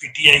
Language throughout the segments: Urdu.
PTI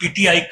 PTI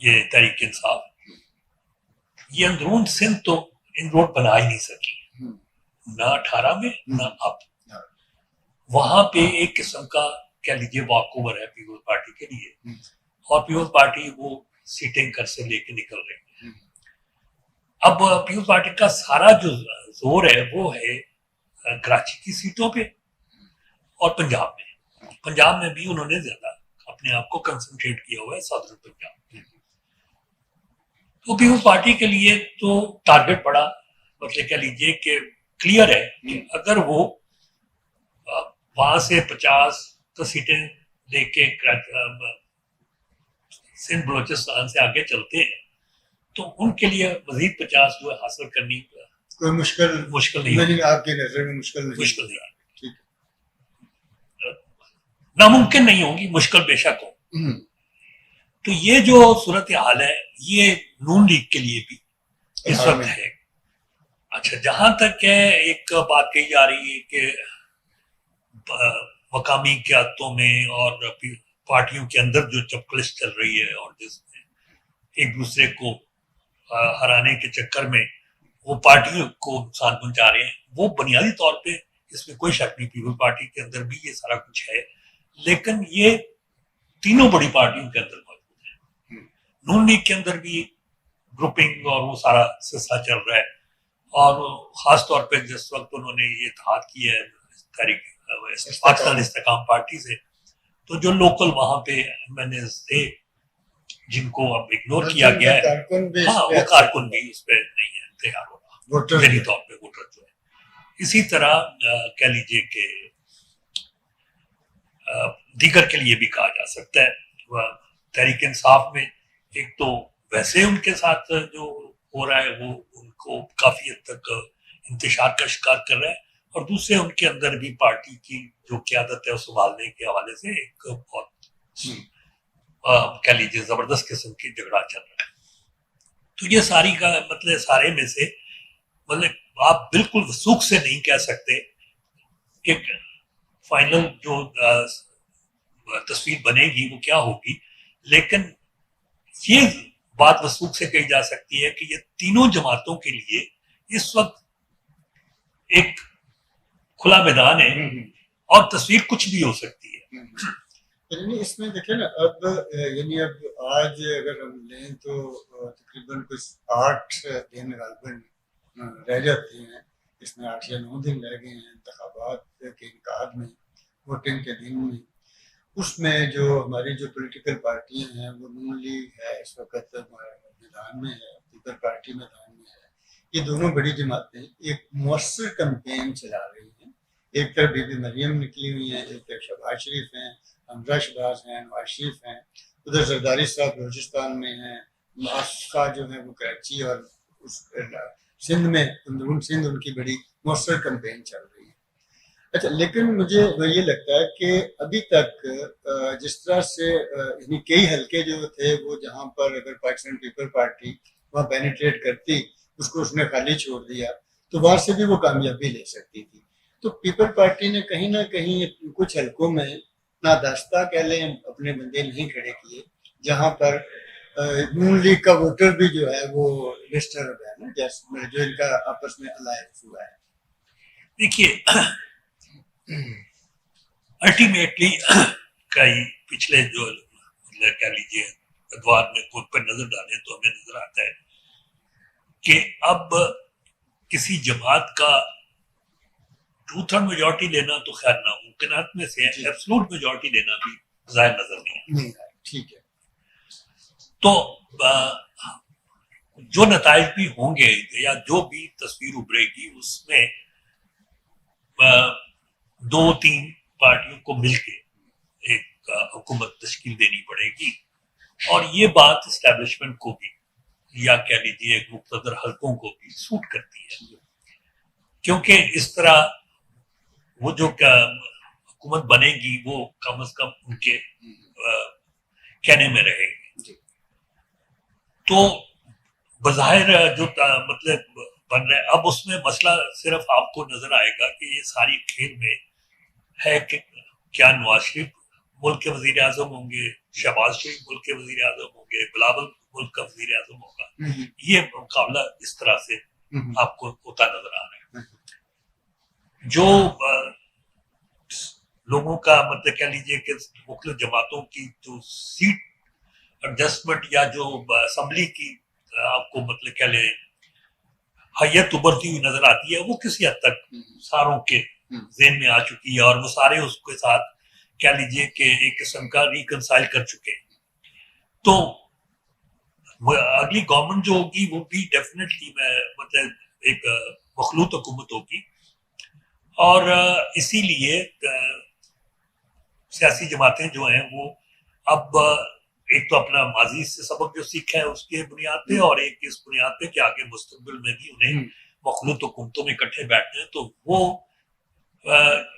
یہ تحریک انصاف، یہ اندرون سندھ تو ان روڈ بنا ہی نہیں سکی، نہ 18 میں نہ اب. وہاں پہ ایک قسم کا کہہ لیجیے واک اوور ہے پیپلز پارٹی کے لیے، اور پیپلز پارٹی وہ سیٹیں گھر سے لے کے نکل رہی ہے. اب پیپلز پارٹی کا سارا جو زور ہے وہ ہے کراچی کی سیٹوں پہ اور پنجاب میں بھی انہوں نے زیادہ اپنے آپ کو کنسنٹریٹ کیا ہوا ہے صدر پنجاب. تو پیپلز پارٹی کے لیے تو ٹارگٹ بڑا مطلب کہہ لیجیے کہ کلیئر ہے کہ اگر وہ وہاں سے 50 سیٹیں لے کے سندھ بلوچستان سے آگے چلتے ہیں تو ان کے لیے مزید 50 جو ہے حاصل کرنی کوئی مشکل نہیں، آپ کی نظر میں مشکل نہیں، ناممکن نہیں ہوگی، مشکل بے شک ہو. تو یہ جو صورتحال ہے یہ نون لیگ کے لیے بھی اس وقت ہے. اچھا، جہاں تک ہے ایک بات کہی جا رہی ہے کہ مقامی قیادتوں میں اور پارٹیوں کے اندر جو چپکلش چل رہی ہے اور جس میں ایک دوسرے کو ہرانے کے چکر میں وہ پارٹیوں کو نقصان پہنچا رہے ہیں، وہ بنیادی طور پہ اس میں کوئی شک نہیں، پیپل پارٹی کے اندر بھی یہ سارا کچھ ہے، لیکن یہ تینوں بڑی پارٹیوں کے اندر موجود ہے. نون لیگ کے اندر بھی گروپنگ اور وہ سارا سلسلہ چل رہا ہے، اور خاص طور پہ جس وقت انہوں نے یہ اتحاد کیا ہے تحریک پاکستان استحکام پارٹی سے، تو جو لوکل وہاں پہ ایم این ایز تھے جن کو اب اگنور کیا گیا ہے، ہاں وہ کارکن بھی اس پہ نہیں ہے تیار ہو رہا ذہنی طور پہ ووٹر جو ہے. اسی طرح کہہ لیجیے کہ دیگر کے لیے بھی کہا جا سکتا ہے. تحریک انصاف میں ایک تو ویسے ان کے ساتھ جو ہو رہا ہے وہ ان کو کافی حد تک انتشار کا شکار کر رہا ہے، اور دوسرے ان کے اندر بھی پارٹی کی جو قیادت ہے اس سنبھالنے کے حوالے سے ایک بہت کہہ لیجیے زبردست قسم کی جھگڑا چل رہا ہے. تو یہ ساری کا مطلب سارے میں سے مطلب آپ بالکل وثوق سے نہیں کہہ سکتے کہ فائنل جو تصویر بنے گی وہ کیا ہوگی، لیکن یہ بات وثوق سے کہی جا سکتی ہے کہ یہ تینوں جماعتوں کے لیے اس وقت ایک کھلا میدان ہے اور تصویر کچھ بھی ہو سکتی ہے. یعنی اس میں دیکھیں نا، اب آج اگر ہم لیں تو تقریباً کچھ 8 دن غالباً رہ جاتے ہیں، اس میں 8 یا 9 دن رہ گئے ہیں انتخابات کے انعقاد میں، ووٹنگ کے دن میں. اس میں جو ہماری جو پولیٹیکل پارٹیاں ہیں وہ نون لیگ ہے اس وقت میدان میں ہے، پیپل پارٹی میدان میں ہے. یہ دونوں بڑی جماعتیں ایک مؤثر کمپین چلا رہی ہیں. ایک طرف بی بی مریم نکلی ہوئی ہیں، ایک طرف شہباز شریف ہیں، حمزہ شہباز ہیں، نواز شریف ہیں، ادھر زرداری صاحب بلوچستان میں ہیں، معاشقہ جو ہیں وہ کراچی اور سندھ میں اندرون سندھ ان کی بڑی مؤثر کمپین چل رہی ہے. اچھا، لیکن مجھے یہ لگتا ہے کہ ابھی تک جس طرح سے یعنی کئی حلقے جو تھے وہ جہاں پر اگر پاکستان پیپل پارٹی وہاں پینیٹریٹ کرتی، اس کو اس نے خالی چھوڑ دیا تو وہاں سے بھی وہ کامیابی لے سکتی تھی. تو پیپل پارٹی نے کہیں نہ کہیں کچھ حلقوں میں ناداستہ کہہ لیں اپنے بندے نہیں کھڑے کیے، جہاں پر نون لیگ کا ووٹر بھی جو ہے وہ ڈسٹرب ہے نا، جیسے جو ان کا آپس میں الائنس ہوا ہے. دیکھیے الٹیمیٹلی کئی پچھلے جو کہہ لیجیے ادوار میں خود پر نظر ڈالیں تو ہمیں نظر آتا ہے کہ اب کسی جماعت کا 2/3 میجورٹی لینا تو خیر ناممکنات میں سے ہے، ایبسلوٹ میجورٹی لینا بھی ظاہر نظر نہیں ہے. ٹھیک ہے. تو جو نتائج بھی ہوں گے یا جو بھی تصویر ابھرے گی اس میں 2-3 پارٹیوں کو مل کے ایک حکومت تشکیل دینی پڑے گی، اور یہ بات اسٹیبلشمنٹ کو بھی یا کہہ لیجیے ایک مقتدر حلقوں کو بھی سوٹ کرتی ہے، کیونکہ اس طرح وہ جو حکومت بنے گی وہ کم از کم ان کے کہنے میں رہے گی. تو بظاہر جو مطلب بن رہا ہے اب اس میں مسئلہ صرف آپ کو نظر آئے گا کہ یہ ساری کھیل میں ہے کہ کیا نواز شریف ملک کے وزیر اعظم ہوں گے، شہباز شریف ملک کے وزیر اعظم ہوں گے، بلاول ملک کا وزیر اعظم ہوگا. یہ مقابلہ اس طرح سے آپ کو ہوتا نظر آ رہا ہے. جو لوگوں کا مطلب کہہ لیجیے کہ مختلف جماعتوں کی جو سیٹ ایڈجسٹمنٹ یا جو اسمبلی کی آپ کو مطلب کہہ لیں حیت ابھرتی ہوئی نظر آتی ہے, وہ کسی حد تک ساروں کے ذہن میں آ چکی ہے, اور وہ سارے اس کے ساتھ کہہ لیجیے کہ ایک قسم کا ریکنسائل کر چکے ہیں. تو اگلی گورنمنٹ جو ہوگی وہ بھی ڈیفینیٹلی مطلب ایک مخلوط حکومت ہوگی, اور اسی لیے سیاسی جماعتیں جو ہیں وہ اب ایک تو اپنا ماضی سے سبق جو سیکھا ہے اس کے بنیاد پہ, اور ایک اس بنیاد پہ کہ آگے مستقبل میں بھی انہیں مخلوط حکومتوں میں اکٹھے بیٹھنے ہیں, تو وہ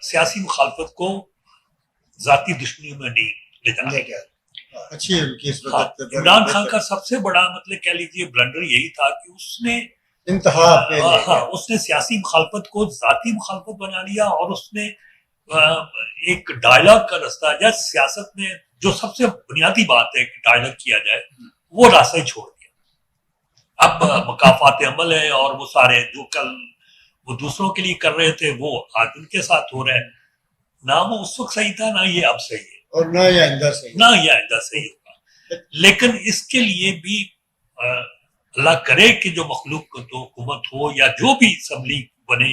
سیاسی مخالفت کو ذاتی دشمنی میں نہیں لے جانے. اچھی عمران خان کا سب سے بڑا مطلب کہہ لیجیے بلنڈر یہی تھا کہ اس نے اس نے سیاسی مخالفت کو ذاتی مخالفت بنا لیا, اور اس نے ایک ڈائلاگ کا راستہ, یا سیاست میں جو سب سے بنیادی بات ہے کہ ڈائلاگ کیا جائے, وہ راستہ ہی چھوڑ دیا. اب مقافات عمل ہے, اور وہ سارے جو کل وہ دوسروں کے لیے کر رہے تھے وہ آج ان کے ساتھ ہو رہا ہے. نہ وہ اس وقت صحیح تھا, نہ یہ اب صحیح ہے, اور نہ یہ آئندہ صحیح ہوگا. لیکن اس کے لیے بھی اللہ کرے کہ جو مخلوق تو حکومت ہو یا جو بھی اسمبلی بنے,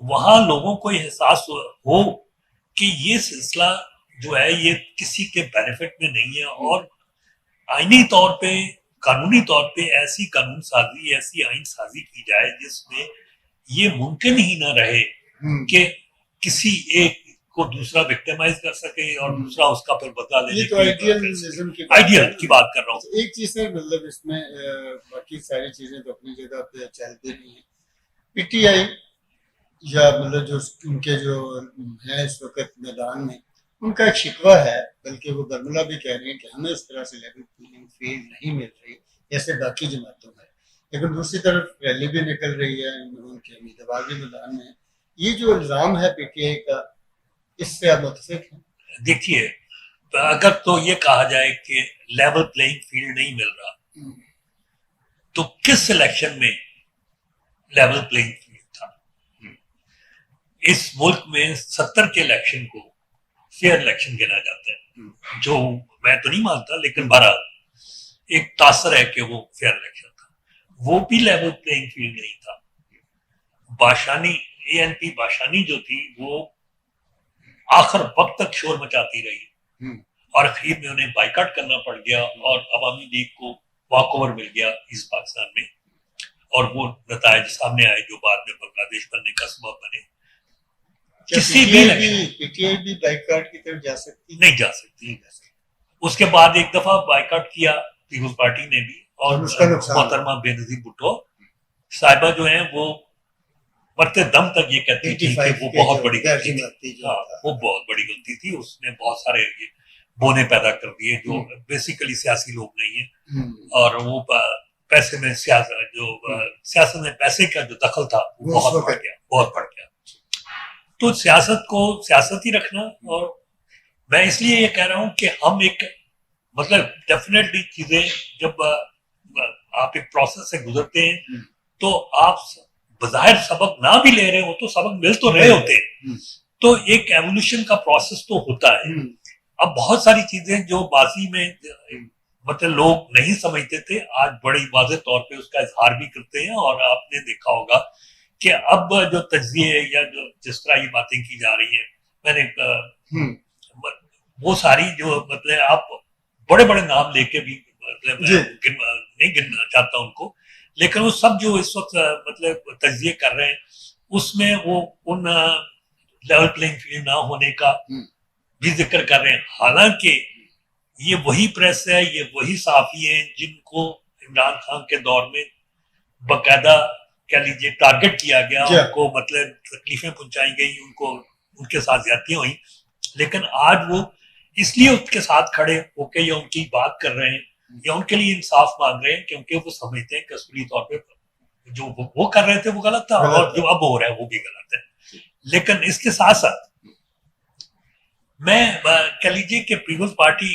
وہاں لوگوں کو یہ احساس ہو کہ یہ سلسلہ جو ہے یہ کسی کے بینیفٹ میں نہیں ہے, اور آئینی طور پہ قانونی طور پہ ایسی قانون سازی ایسی آئین سازی کی جائے جس میں یہ ممکن ہی نہ رہے کہ کسی ایک کو دوسرا وکٹمائز کر سکے اور دوسرا اس کا پھر بدلہ لینے کی آئیڈیل کی بات کر رہا ہوں. ایک چیز ہے مطلب اس میں باقی ساری چیزیں تو اپنی جگہ پہ چلتی نہیں ہیں. پی ٹی آئی یا مطلب جو ان کے جو ہیں اس وقت میدان میں, ان کا ایک شکوہ ہے, بلکہ وہ برملا بھی کہہ رہے ہیں کہ ہمیں اس طرح سے لیول پلینگ فیلڈ نہیں مل رہی جیسے باقی جماعتوں میں. لیکن دوسری طرف ریلی بھی نکل رہی ہے, ان کے امیدوار بھی میدان میں. یہ جو الزام ہے پی ٹی آئی کا, اس سے آپ متفق ہیں؟ دیکھیے, اگر تو یہ کہا جائے کہ لیول پلینگ فیلڈ نہیں مل رہا, تو کس الیکشن میں لیول پلینگ فیلڈ تھا؟ اس ملک میں 70 کے الیکشن کو فیئر الیکشن کہنا جاتا ہے, جو میں تو نہیں مانتا, لیکن بہرحال ایک تاثر ہے کہ وہ فیئر الیکشن تھا. وہ بھی لیول پلینگ فیلڈ نہیں تھا. باشانی اے این پی باشانی جو تھی وہ آخر وقت تک شور مچاتی رہی, اور اخیر میں انہیں بائیکاٹ کرنا پڑ گیا, اور عوامی لیگ کو واک اوور مل گیا ایسٹ پاکستان میں, اور وہ نتائج سامنے آئے جو بعد میں بنگلہ دیش بننے کا سبب بنے. کسی بھی پی ٹی آئی بھی بائیکاٹ کی طرف جا سکتی نہیں جا سکتی. اس کے بعد ایک دفعہ بائیکاٹ کیا پیپلز پارٹی نے بھی, اور محترمہ بے نظیر بھٹو صاحبہ جو ہیں وہ مرتے دم تک یہ کہتی تھی کہ وہ بہت بڑی غلطی تھی. وہ بہت بڑی غلطی تھی. اس نے بہت سارے بونے پیدا کر دیے جو بیسیکلی سیاسی لوگ نہیں ہیں, اور وہ پیسے میں سیاست میں پیسے کا جو دخل تھا وہ بہت بڑھ گیا. تو سیاست کو سیاست ہی رکھنا, اور میں اس لیے یہ کہہ رہا ہوں کہ ہم ایک مطلب ڈیفینیٹلی چیزیں جب آپ ایک پروسیس سے گزرتے ہیں تو آپ بظاہر سبق نہ بھی لے رہے ہو تو سبق مل تو رہے ہوتے ہیں, تو ایک ایوولوشن کا پروسیس تو ہوتا ہے. اب بہت ساری چیزیں جو ماضی میں مطلب لوگ نہیں سمجھتے تھے آج بڑی واضح طور پہ اس کا اظہار بھی کرتے ہیں, اور آپ نے دیکھا ہوگا کہ اب جو تجزیے یا جو جس طرح یہ باتیں کی جا رہی ہیں, میں نے وہ ساری جو مطلب آپ بڑے بڑے نام لے کے بھی مطلب نہیں گننا چاہتا ان کو, لیکن وہ سب جو اس وقت مطلب تجزیے کر رہے ہیں اس میں وہ ان لیول پلینگ فیلڈ نہ ہونے کا بھی ذکر کر رہے ہیں. حالانکہ یہ وہی پریس ہے, یہ وہی صحافی ہیں جن کو عمران خان کے دور میں باقاعدہ کہہ لیجیے ٹارگٹ کیا گیا, ان کو مطلب تکلیفیں پہنچائی گئی, ان کو ان کے ساتھ زیادتیاں ہوئیں. لیکن آج وہ اس لیے اس کے ساتھ کھڑے ہو کے یا ان کی بات کر رہے ہیں یا ان کے لیے انصاف مانگ رہے ہیں, کیونکہ وہ سمجھتے ہیں کہ اصولی طور پہ جو وہ کر رہے تھے وہ غلط تھا, اور جو اب ہو رہا ہے وہ بھی غلط ہے. لیکن اس کے ساتھ ساتھ میں کہہ لیجیے کہ پیپلز پارٹی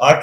8